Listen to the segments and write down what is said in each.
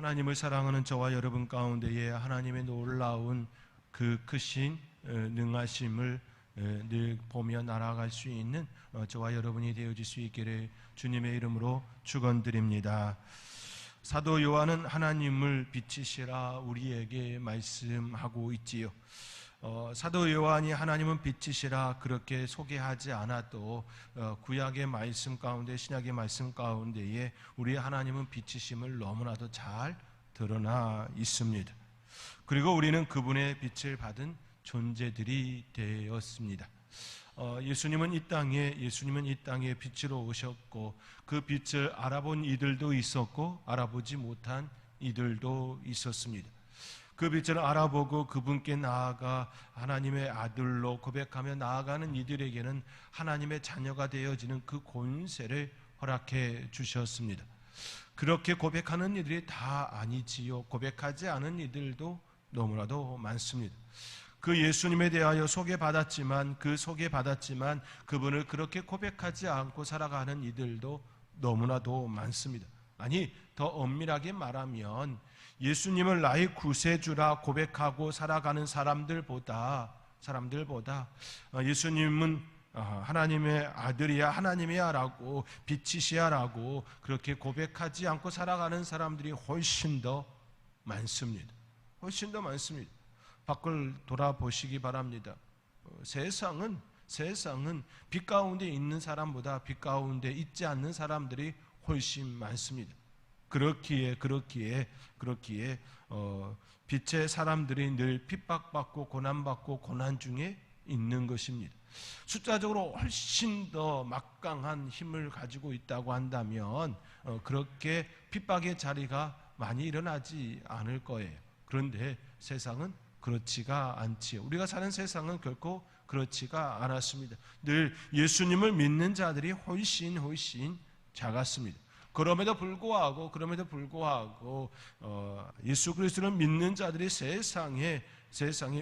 하나님을 사랑하는 저와 여러분 가운데에 하나님의 놀라운 그 크신 능하심을 늘 보며 날아갈 수 있는 저와 여러분이 되어질 수 있기를 주님의 이름으로 축원드립니다. 사도 요한은 하나님을 빛이시라 우리에게 말씀하고 있지요. 사도 요한이 하나님은 빛이시라 그렇게 소개하지 않아도 구약의 말씀 가운데 신약의 말씀 가운데에 우리 하나님은 빛이심을 너무나도 잘 드러나 있습니다. 그리고 우리는 그분의 빛을 받은 존재들이 되었습니다. 예수님은 이 땅에 빛으로 오셨고 그 빛을 알아본 이들도 있었고 알아보지 못한 이들도 있었습니다. 그 빛을 알아보고 그분께 나아가 하나님의 아들로 고백하며 나아가는 이들에게는 하나님의 자녀가 되어지는 그 권세를 허락해 주셨습니다. 그렇게 고백하는 이들이 다 아니지요. 고백하지 않은 이들도 너무나도 많습니다. 그 예수님에 대하여 소개받았지만 그분을 그렇게 고백하지 않고 살아가는 이들도 너무나도 많습니다. 아니, 더 엄밀하게 말하면 예수님을 나의 구세주라 고백하고 살아가는 사람들보다 예수님은 하나님의 아들이야, 하나님이야 라고 빛이시야 라고 그렇게 고백하지 않고 살아가는 사람들이 훨씬 더 많습니다. 훨씬 더 많습니다. 밖을 돌아보시기 바랍니다. 세상은 빛 가운데 있는 사람보다 빛 가운데 있지 않는 사람들이 훨씬 많습니다. 그렇기에 빛의 사람들이 늘 핍박받고 고난받고 고난 중에 있는 것입니다. 숫자적으로 훨씬 더 막강한 힘을 가지고 있다고 한다면 그렇게 핍박의 자리가 많이 일어나지 않을 거예요. 그런데 세상은 그렇지가 않지요. 우리가 사는 세상은 결코 그렇지가 않았습니다. 늘 예수님을 믿는 자들이 훨씬 작았습니다. 그럼에도 불구하고 예수 그리스도를 믿는 자들이 세상에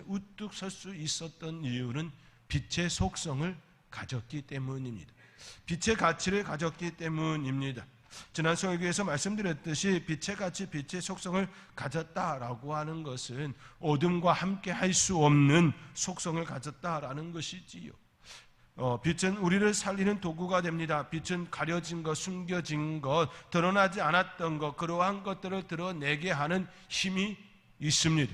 우뚝 설 수 있었던 이유는 빛의 속성을 가졌기 때문입니다. 빛의 가치를 가졌기 때문입니다. 지난 설교에서 말씀드렸듯이 빛의 가치, 빛의 속성을 가졌다라고 하는 것은 어둠과 함께 할 수 없는 속성을 가졌다라는 것이지요. 빛은 우리를 살리는 도구가 됩니다. 빛은 가려진 것, 숨겨진 것, 드러나지 않았던 것, 그러한 것들을 드러내게 하는 힘이 있습니다.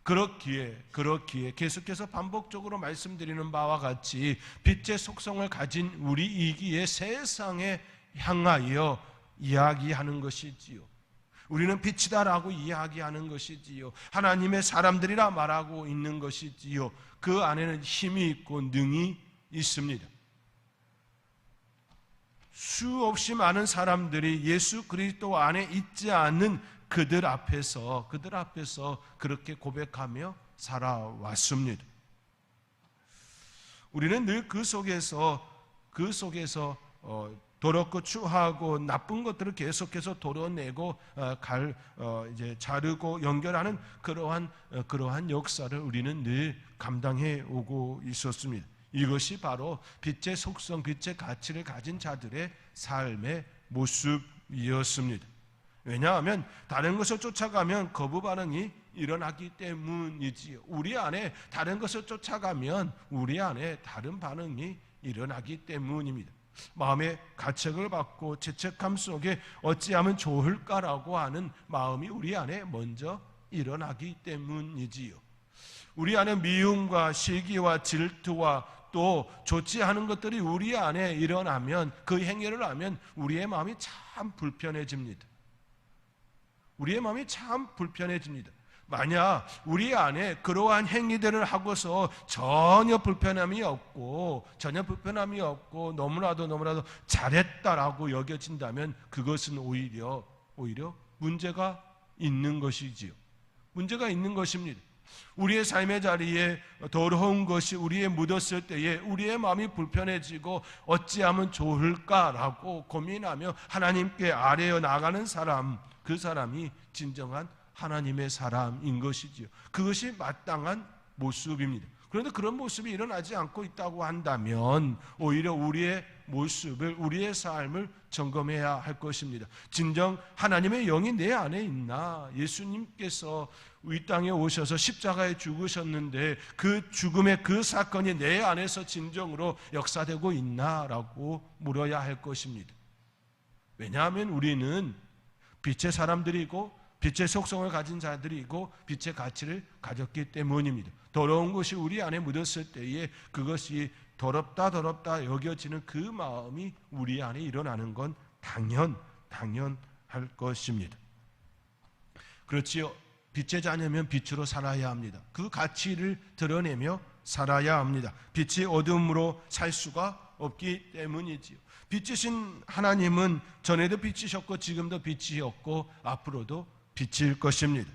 그렇기에 계속해서 반복적으로 말씀드리는 바와 같이 빛의 속성을 가진 우리이기에 세상에 향하여 이야기하는 것이지요. 우리는 빛이다라고 이야기하는 것이지요. 하나님의 사람들이라 말하고 있는 것이지요. 그 안에는 힘이 있고 능이 있습니다. 수없이 많은 사람들이 예수 그리스도 안에 있지 않는 그들 앞에서 그렇게 고백하며 살아왔습니다. 우리는 늘 그 속에서 더럽고 추하고 나쁜 것들을 계속해서 도려내고 자르고 연결하는 그러한 역사를 우리는 늘 감당해 오고 있었습니다. 이것이 바로 빛의 속성, 빛의 가치를 가진 자들의 삶의 모습이었습니다. 왜냐하면 다른 것을 쫓아가면 거부 반응이 일어나기 때문이지요. 우리 안에 다른 것을 쫓아가면 우리 안에 다른 반응이 일어나기 때문입니다. 마음의 가책을 받고 죄책감 속에 어찌하면 좋을까라고 하는 마음이 우리 안에 먼저 일어나기 때문이지요. 우리 안에 미움과 시기와 질투와 또 좋지 않은 것들이 우리 안에 일어나면 그 행위를 하면 우리의 마음이 참 불편해집니다. 만약 우리 안에 그러한 행위들을 하고서 전혀 불편함이 없고 너무나도 잘했다라고 여겨진다면 그것은 오히려 문제가 있는 것이지요. 문제가 있는 것입니다. 우리의 삶의 자리에 더러운 것이 우리에 묻었을 때에 우리의 마음이 불편해지고 어찌하면 좋을까라고 고민하며 하나님께 아뢰어 나가는 사람, 그 사람이 진정한 하나님의 사람인 것이지요. 그것이 마땅한 모습입니다. 그런데 그런 모습이 일어나지 않고 있다고 한다면 오히려 우리의 모습을, 우리의 삶을 점검해야 할 것입니다. 진정 하나님의 영이 내 안에 있나? 예수님께서 이 땅에 오셔서 십자가에 죽으셨는데 그 죽음의 그 사건이 내 안에서 진정으로 역사되고 있나라고 물어야 할 것입니다. 왜냐하면 우리는 빛의 사람들이고 빛의 속성을 가진 자들이고 빛의 가치를 가졌기 때문입니다. 더러운 것이 우리 안에 묻었을 때에 그것이 더럽다 여겨지는 그 마음이 우리 안에 일어나는 건 당연할 것입니다. 그렇지요. 빛의 자녀면 빛으로 살아야 합니다. 그 가치를 드러내며 살아야 합니다. 빛이 어둠으로 살 수가 없기 때문이지요. 빛이신 하나님은 전에도 빛이셨고 지금도 빛이었고 앞으로도 빛일 것입니다.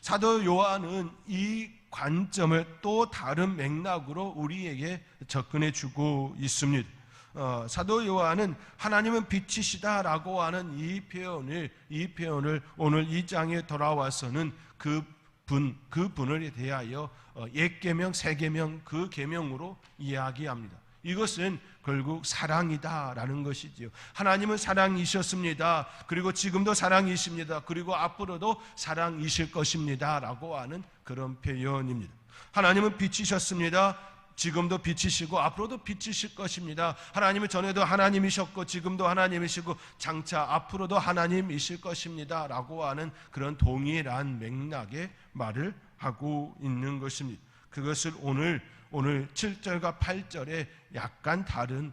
사도 요한은 이 관점을 또 다른 맥락으로 우리에게 접근해 주고 있습니다. 사도 요한은 하나님은 빛이시다라고 하는 이 표현을 오늘 이 장에 돌아와서는 그분을 대하여 옛 계명, 새 계명, 그 계명으로 이야기합니다. 이것은 결국 사랑이다라는 것이지요. 하나님은 사랑이셨습니다. 그리고 지금도 사랑이십니다. 그리고 앞으로도 사랑이실 것입니다라고 하는 그런 표현입니다. 하나님은 빛이셨습니다. 지금도 빛이시고 앞으로도 빛이실 것입니다. 하나님은 전에도 하나님이셨고 지금도 하나님이시고 장차 앞으로도 하나님이실 것입니다 라고 하는 그런 동일한 맥락의 말을 하고 있는 것입니다. 그것을 오늘 7절과 8절에 약간 다른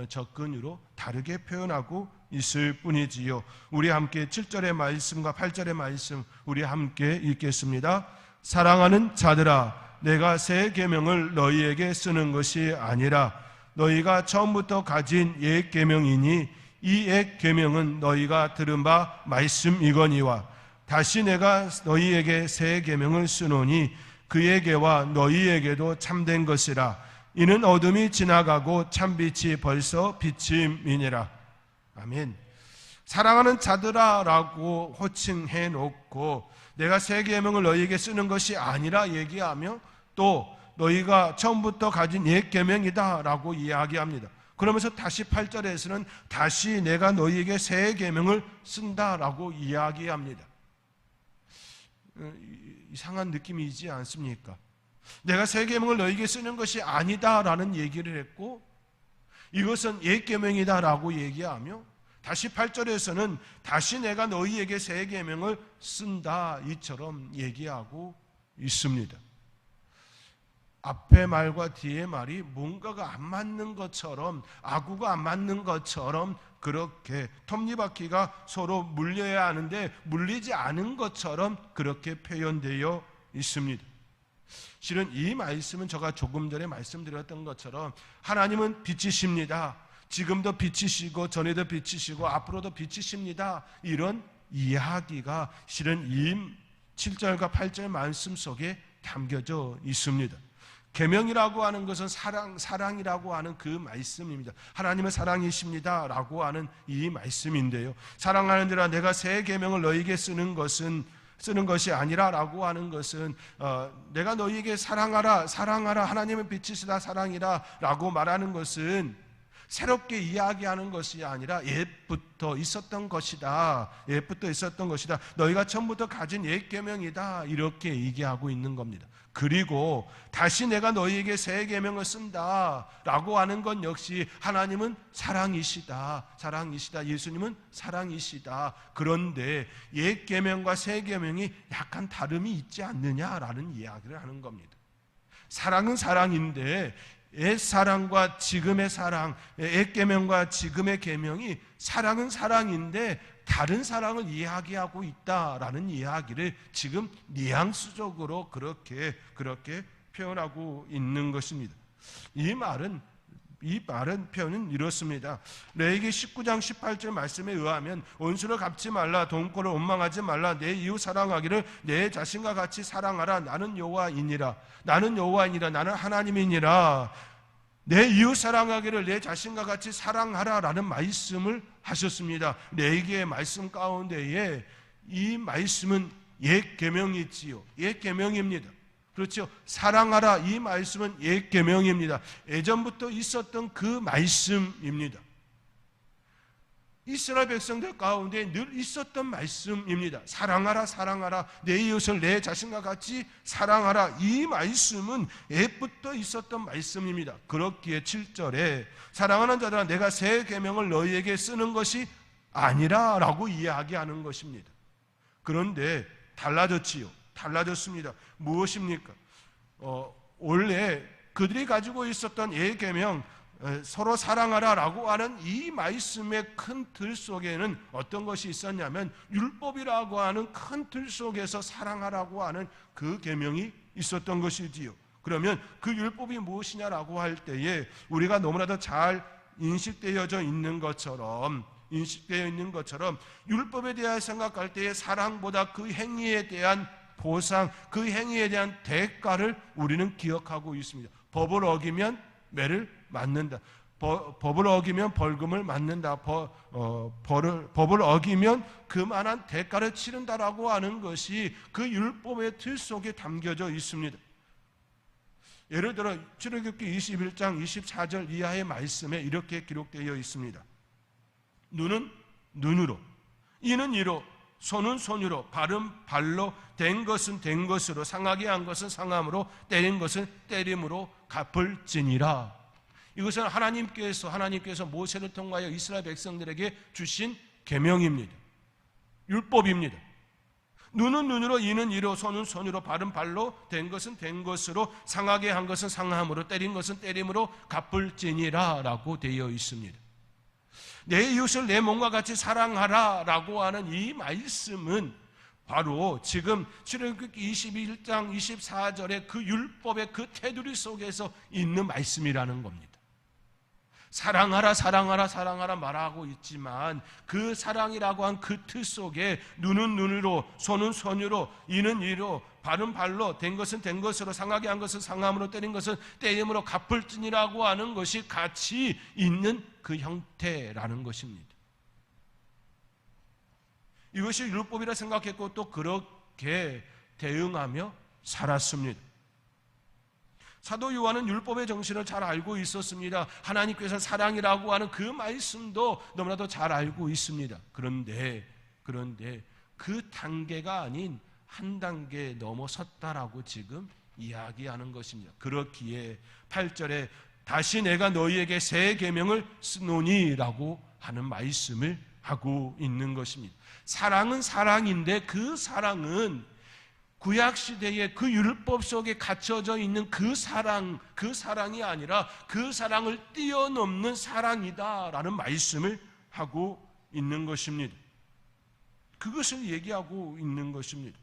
접근으로 다르게 표현하고 있을 뿐이지요. 우리 함께 7절의 말씀과 8절의 말씀 우리 함께 읽겠습니다. 사랑하는 자들아, 내가 새 계명을 너희에게 쓰는 것이 아니라 너희가 처음부터 가진 옛 계명이니 이 옛 계명은 너희가 들은 바 말씀이거니와 다시 내가 너희에게 새 계명을 쓰노니 그에게와 너희에게도 참된 것이라. 이는 어둠이 지나가고 참빛이 벌써 비침이니라. 아멘. 사랑하는 자들아 라고 호칭해 놓고 내가 새 계명을 너희에게 쓰는 것이 아니라 얘기하며 또 너희가 처음부터 가진 옛 계명이다 라고 이야기합니다. 그러면서 다시 8절에서는 다시 내가 너희에게 새 계명을 쓴다 라고 이야기합니다. 이상한 느낌이지 않습니까? 내가 새 계명을 너희에게 쓰는 것이 아니다라는 얘기를 했고 이것은 옛 계명이다라고 얘기하며 다시 8절에서는 다시 내가 너희에게 새 계명을 쓴다 이처럼 얘기하고 있습니다. 앞의 말과 뒤의 말이 뭔가가 안 맞는 것처럼 아구가 안 맞는 것처럼 그렇게 톱니바퀴가 서로 물려야 하는데 물리지 않은 것처럼 그렇게 표현되어 있습니다. 실은 이 말씀은 제가 조금 전에 말씀드렸던 것처럼 하나님은 빛이십니다. 지금도 빛이시고 전에도 빛이시고 앞으로도 빛이십니다. 이런 이야기가 실은 이 7절과 8절 말씀 속에 담겨져 있습니다. 계명이라고 하는 것은 사랑이라고 하는 그 말씀입니다. 하나님은 사랑이십니다 라고 하는 이 말씀인데요, 사랑하는 자라 내가 새 계명을 너희에게 쓰는 것이 아니라 라고 하는 것은 내가 너희에게 사랑하라 하나님은 빛이시다 사랑이라 라고 말하는 것은 새롭게 이야기하는 것이 아니라 옛부터 있었던 것이다. 너희가 처음부터 가진 옛 계명이다. 이렇게 얘기하고 있는 겁니다. 그리고 다시 내가 너희에게 새 계명을 쓴다 라고 하는 건 역시 하나님은 사랑이시다. 예수님은 사랑이시다. 그런데 옛 계명과 새 계명이 약간 다름이 있지 않느냐라는 이야기를 하는 겁니다. 사랑은 사랑인데 옛 사랑과 지금의 사랑, 옛 계명과 지금의 계명이 사랑은 사랑인데 다른 사랑을 이야기하고 있다라는 이야기를 지금 뉘앙스적으로 그렇게 표현하고 있는 것입니다. 이 말은 표현은 이렇습니다. 레위기 19장 18절 말씀에 의하면 원수를 갚지 말라, 돈꼴을 원망하지 말라, 내 이웃 사랑하기를 내 자신과 같이 사랑하라. 나는 여호와이니라. 나는 하나님이니라. 내 이웃 사랑하기를 내 자신과 같이 사랑하라 라는 말씀을 하셨습니다. 레위기의 말씀 가운데에 이 말씀은 옛 계명이지요. 옛 계명입니다. 그렇죠. 사랑하라, 이 말씀은 옛 계명입니다. 예전부터 있었던 그 말씀입니다. 이스라엘 백성들 가운데 늘 있었던 말씀입니다. 사랑하라, 사랑하라, 내 이웃을 내 자신과 같이 사랑하라, 이 말씀은 옛부터 있었던 말씀입니다. 그렇기에 7절에 사랑하는 자들아, 내가 새 계명을 너희에게 쓰는 것이 아니라 라고 이야기하는 것입니다. 그런데 달라졌지요. 달라졌습니다. 무엇입니까? 원래 그들이 가지고 있었던 옛 계명, 서로 사랑하라라고 하는 이 말씀의 큰 틀 속에는 어떤 것이 있었냐면 율법이라고 하는 큰 틀 속에서 사랑하라고 하는 그 계명이 있었던 것이지요. 그러면 그 율법이 무엇이냐라고 할 때에 우리가 너무나도 잘 인식되어 있는 것처럼 율법에 대해 생각할 때에 사랑보다 그 행위에 대한 보상, 그 행위에 대한 대가를 우리는 기억하고 있습니다. 법을 어기면 매를 맞는다. 법을 어기면 벌금을 맞는다. 법을 어기면 그만한 대가를 치른다라고 하는 것이 그 율법의 틀 속에 담겨져 있습니다. 예를 들어 출애굽기 21장 24절 이하의 말씀에 이렇게 기록되어 있습니다. 눈은 눈으로, 이는 이로, 손은 손으로, 발은 발로, 된 것은 된 것으로, 상하게 한 것은 상함으로, 때린 것은 때림으로 갚을지니라. 이것은 하나님께서 모세를 통하여 이스라엘 백성들에게 주신 계명입니다. 율법입니다. 눈은 눈으로, 이는 이로, 손은 손으로, 발은 발로, 된 것은 된 것으로, 상하게 한 것은 상함으로, 때린 것은 때림으로 갚을지니라 라고 되어 있습니다. 내 이웃을 내 몸과 같이 사랑하라 라고 하는 이 말씀은 바로 지금 출애굽기 21장 24절의 그 율법의 그 테두리 속에서 있는 말씀이라는 겁니다. 사랑하라, 사랑하라, 사랑하라 말하고 있지만 그 사랑이라고 한 그 틀 속에 눈은 눈으로, 손은 손으로, 이는 이로, 발은 발로, 된 것은 된 것으로, 상하게 한 것은 상함으로, 때린 것은 때림으로 갚을지니라고 하는 것이 같이 있는 그 형태라는 것입니다. 이것이 율법이라 생각했고 또 그렇게 대응하며 살았습니다. 사도 요한은 율법의 정신을 잘 알고 있었습니다. 하나님께서 사랑이라고 하는 그 말씀도 너무나도 잘 알고 있습니다. 그런데 그 단계가 아닌 한 단계 넘어섰다라고 지금 이야기하는 것입니다. 그렇기에 8절에 다시 내가 너희에게 새 계명을 쓰노니라고 하는 말씀을 하고 있는 것입니다. 사랑은 사랑인데 그 사랑은 구약시대의 그 율법 속에 갇혀져 있는 그 사랑이 아니라 그 사랑을 뛰어넘는 사랑이다라는 말씀을 하고 있는 것입니다. 그것을 얘기하고 있는 것입니다.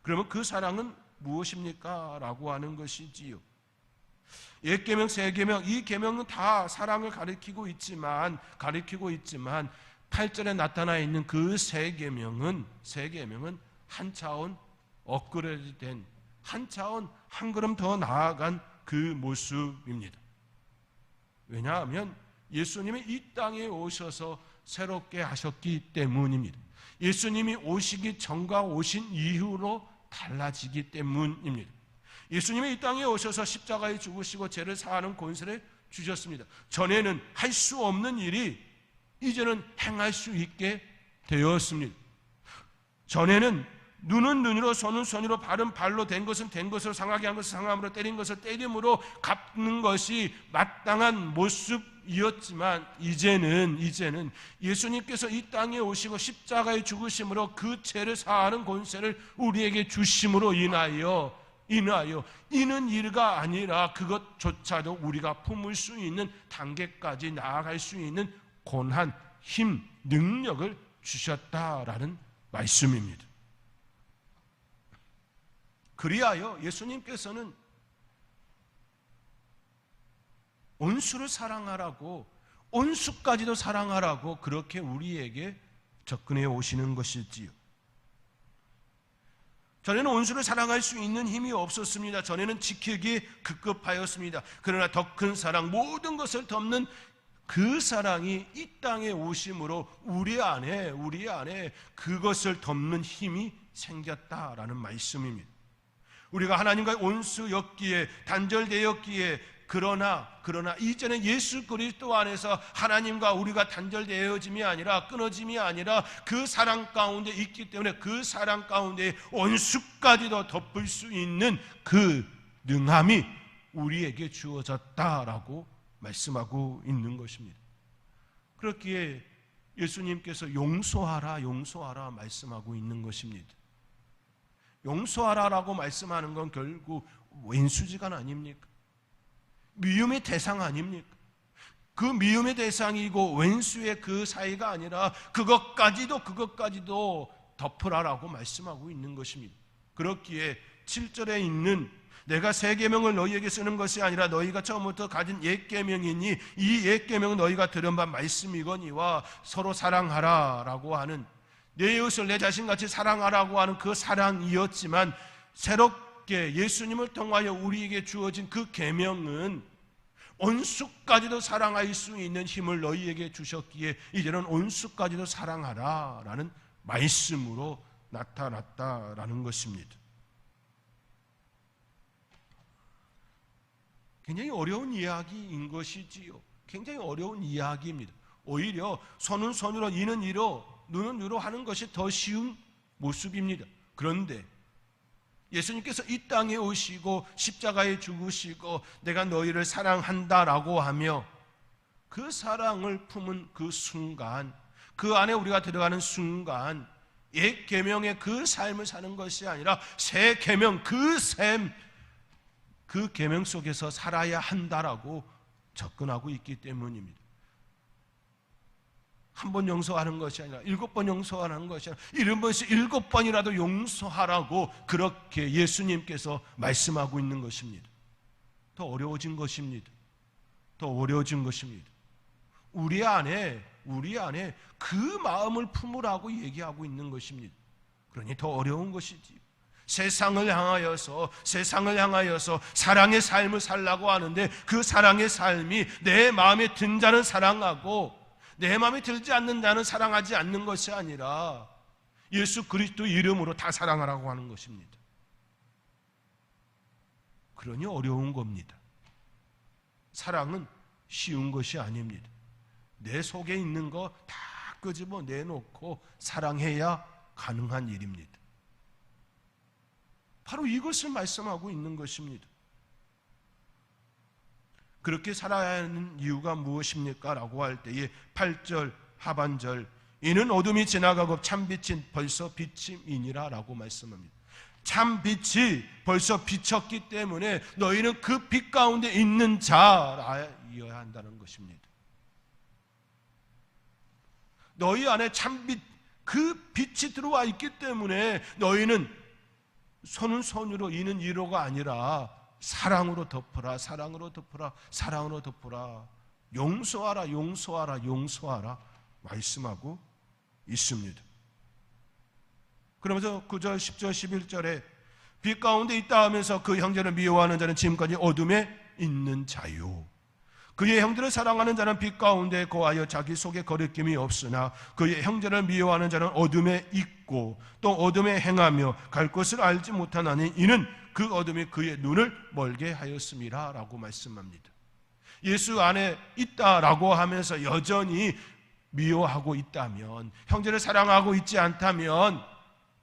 그러면 그 사랑은 무엇입니까? 라고 하는 것이지요. 옛 계명, 새 계명, 이 계명은 다 사랑을 가리키고 있지만 8절에 나타나 있는 그 새 계명은 한 차원 업그레이드된, 한 차원 한 걸음 더 나아간 그 모습입니다. 왜냐하면 예수님이 이 땅에 오셔서 새롭게 하셨기 때문입니다. 예수님이 오시기 전과 오신 이후로 달라지기 때문입니다. 예수님이 이 땅에 오셔서 십자가에 죽으시고 죄를 사하는 권세를 주셨습니다. 전에는 할 수 없는 일이 이제는 행할 수 있게 되었습니다. 전에는 눈은 눈으로, 손은 손으로, 발은 발로, 된 것은 된 것으로, 상하게 한 것은 상함으로, 때린 것을 때림으로 갚는 것이 마땅한 모습이었지만 이제는 예수님께서 이 땅에 오시고 십자가에 죽으심으로 그 죄를 사하는 권세를 우리에게 주심으로 인하여 이는 일가 아니라 그것조차도 우리가 품을 수 있는 단계까지 나아갈 수 있는 권한, 힘, 능력을 주셨다라는 말씀입니다. 그리하여 예수님께서는 온수를 사랑하라고, 온수까지도 사랑하라고 그렇게 우리에게 접근해 오시는 것이지요. 전에는 온수를 사랑할 수 있는 힘이 없었습니다. 전에는 지키기에 급급하였습니다. 그러나 더 큰 사랑, 모든 것을 덮는 그 사랑이 이 땅에 오심으로 우리 안에 그것을 덮는 힘이 생겼다라는 말씀입니다. 우리가 하나님과 원수였기에, 단절되었기에, 그러나 이제는 예수 그리스도 안에서 하나님과 우리가 단절되어짐이 아니라, 끊어짐이 아니라 그 사랑 가운데 있기 때문에 그 사랑 가운데 원수까지도 덮을 수 있는 그 능함이 우리에게 주어졌다라고 말씀하고 있는 것입니다. 그렇기에 예수님께서 용서하라 말씀하고 있는 것입니다. 용서하라라고 말씀하는 건 결국 왼수지간 아닙니까? 미움의 대상 아닙니까? 그 미움의 대상이고 왼수의 그 사이가 아니라 그것까지도 덮으라라고 말씀하고 있는 것입니다. 그렇기에 7절에 있는 내가 새 계명을 너희에게 쓰는 것이 아니라 너희가 처음부터 가진 옛 계명이니 이 옛 계명은 너희가 들은 바 말씀이거니와 서로 사랑하라라고 하는, 내 이웃을 내 자신같이 사랑하라고 하는 그 사랑이었지만, 새롭게 예수님을 통하여 우리에게 주어진 그 계명은 온수까지도 사랑할 수 있는 힘을 너희에게 주셨기에 이제는 온수까지도 사랑하라라는 말씀으로 나타났다라는 것입니다. 굉장히 어려운 이야기인 것이지요. 굉장히 어려운 이야기입니다. 오히려 손은 손으로, 이는 이로, 눈은 눈으로 하는 것이 더 쉬운 모습입니다. 그런데 예수님께서 이 땅에 오시고 십자가에 죽으시고 내가 너희를 사랑한다라고 하며 그 사랑을 품은 그 순간, 그 안에 우리가 들어가는 순간, 옛 계명의 그 삶을 사는 것이 아니라 새 계명, 그 계명 속에서 살아야 한다라고 접근하고 있기 때문입니다. 한 번 용서하는 것이 아니라 7번 용서하는 것이 아니라 7번이라도 용서하라고 그렇게 예수님께서 말씀하고 있는 것입니다. 더 어려워진 것입니다. 더 어려워진 것입니다. 우리 안에 그 마음을 품으라고 얘기하고 있는 것입니다. 그러니 더 어려운 것이지. 세상을 향하여서 사랑의 삶을 살라고 하는데 그 사랑의 삶이 내 마음에 든 자는 사랑하고 내 마음에 들지 않는 자는 사랑하지 않는 것이 아니라 예수 그리스도 이름으로 다 사랑하라고 하는 것입니다. 그러니 어려운 겁니다. 사랑은 쉬운 것이 아닙니다. 내 속에 있는 거 다 끄집어 내놓고 사랑해야 가능한 일입니다. 바로 이것을 말씀하고 있는 것입니다. 그렇게 살아야 하는 이유가 무엇입니까? 라고 할 때에 8절 하반절, 이는 어둠이 지나가고 참빛이 벌써 비침이니라 라고 말씀합니다. 참빛이 벌써 비쳤기 때문에 너희는 그 빛 가운데 있는 자라여야 한다는 것입니다. 너희 안에 참빛, 그 빛이 들어와 있기 때문에 너희는 손은 손으로, 이는 이로가 아니라 사랑으로 덮어라, 사랑으로 덮어라, 사랑으로 덮어라, 용서하라, 용서하라, 용서하라 말씀하고 있습니다. 그러면서 9절, 10절, 11절에 빛 가운데 있다 하면서 그 형제를 미워하는 자는 지금까지 어둠에 있는 자요, 그의 형제를 사랑하는 자는 빛 가운데 거하여 자기 속에 거리낌이 없으나 그의 형제를 미워하는 자는 어둠에 있고 또 어둠에 행하며 갈 곳을 알지 못하나니 이는 그 어둠이 그의 눈을 멀게 하였음이라 라고 말씀합니다. 예수 안에 있다라고 하면서 여전히 미워하고 있다면, 형제를 사랑하고 있지 않다면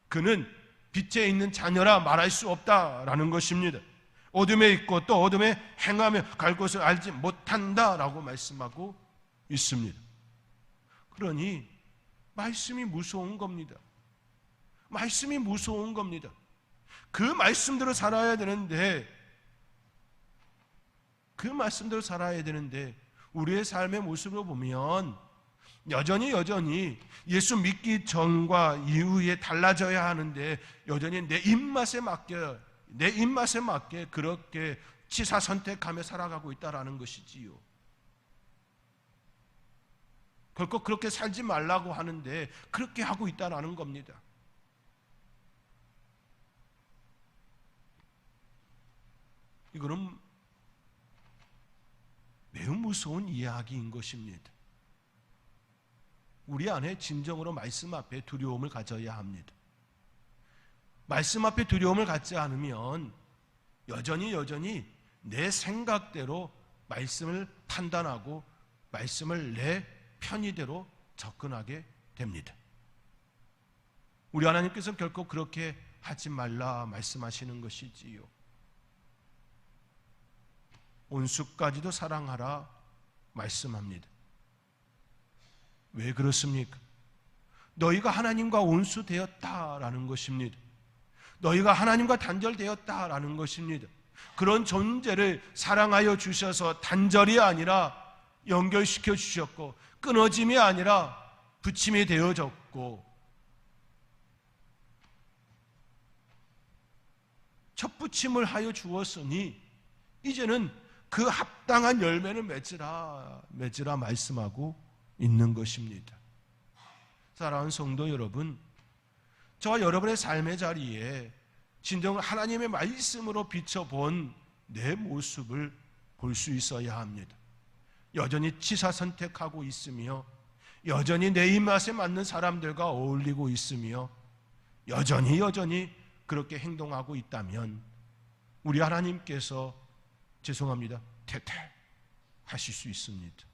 그는 빛에 있는 자녀라 말할 수 없다라는 것입니다. 어둠에 있고 또 어둠에 행하며 갈 곳을 알지 못한다라고 말씀하고 있습니다. 그러니 말씀이 무서운 겁니다. 말씀이 무서운 겁니다. 그 말씀대로 살아야 되는데, 우리의 삶의 모습을 보면 여전히 예수 믿기 전과 이후에 달라져야 하는데 여전히 내 입맛에 맞게 그렇게 치사 선택하며 살아가고 있다라는 것이지요. 결코 그렇게 살지 말라고 하는데 그렇게 하고 있다라는 겁니다. 이거는 매우 무서운 이야기인 것입니다. 우리 안에 진정으로 말씀 앞에 두려움을 가져야 합니다. 말씀 앞에 두려움을 갖지 않으면 여전히 내 생각대로 말씀을 판단하고 말씀을 내 편의대로 접근하게 됩니다. 우리 하나님께서는 결코 그렇게 하지 말라 말씀하시는 것이지요. 온수까지도 사랑하라 말씀합니다. 왜 그렇습니까? 너희가 하나님과 온수되었다라는 것입니다. 너희가 하나님과 단절되었다라는 것입니다. 그런 존재를 사랑하여 주셔서 단절이 아니라 연결시켜 주셨고, 끊어짐이 아니라 붙임이 되어졌고, 첫 붙임을 하여 주었으니 이제는 그 합당한 열매를 맺으라 말씀하고 있는 것입니다. 사랑하는 성도 여러분, 저와 여러분의 삶의 자리에 진정 하나님의 말씀으로 비춰본 내 모습을 볼 수 있어야 합니다. 여전히 치사 선택하고 있으며, 여전히 내 입맛에 맞는 사람들과 어울리고 있으며, 여전히 그렇게 행동하고 있다면 우리 하나님께서 죄송합니다, 퇴퇴하실 수 있습니다.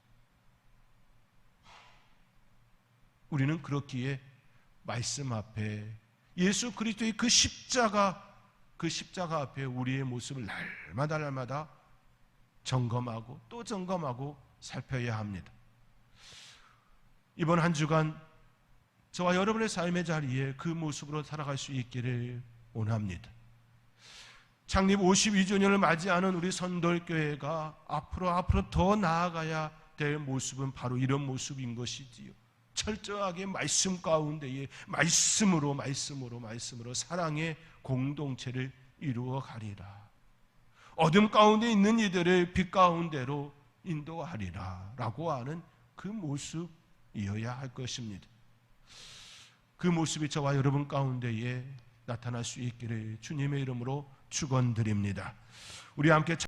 우리는 그렇기에 말씀 앞에 예수 그리스도의 그 십자가 앞에 우리의 모습을 날마다 점검하고 또 점검하고 살펴야 합니다. 이번 한 주간 저와 여러분의 삶의 자리에 그 모습으로 살아갈 수 있기를 원합니다. 창립 52주년을 맞이하는 우리 선돌교회가 앞으로 더 나아가야 될 모습은 바로 이런 모습인 것이지요. 철저하게 말씀 가운데에 말씀으로 사랑의 공동체를 이루어 가리라. 어둠 가운데 있는 이들을 빛 가운데로 인도하리라 라고 하는 그 모습이어야 할 것입니다. 그 모습이 저와 여러분 가운데에 나타날 수 있기를 주님의 이름으로 축원드립니다. 우리 함께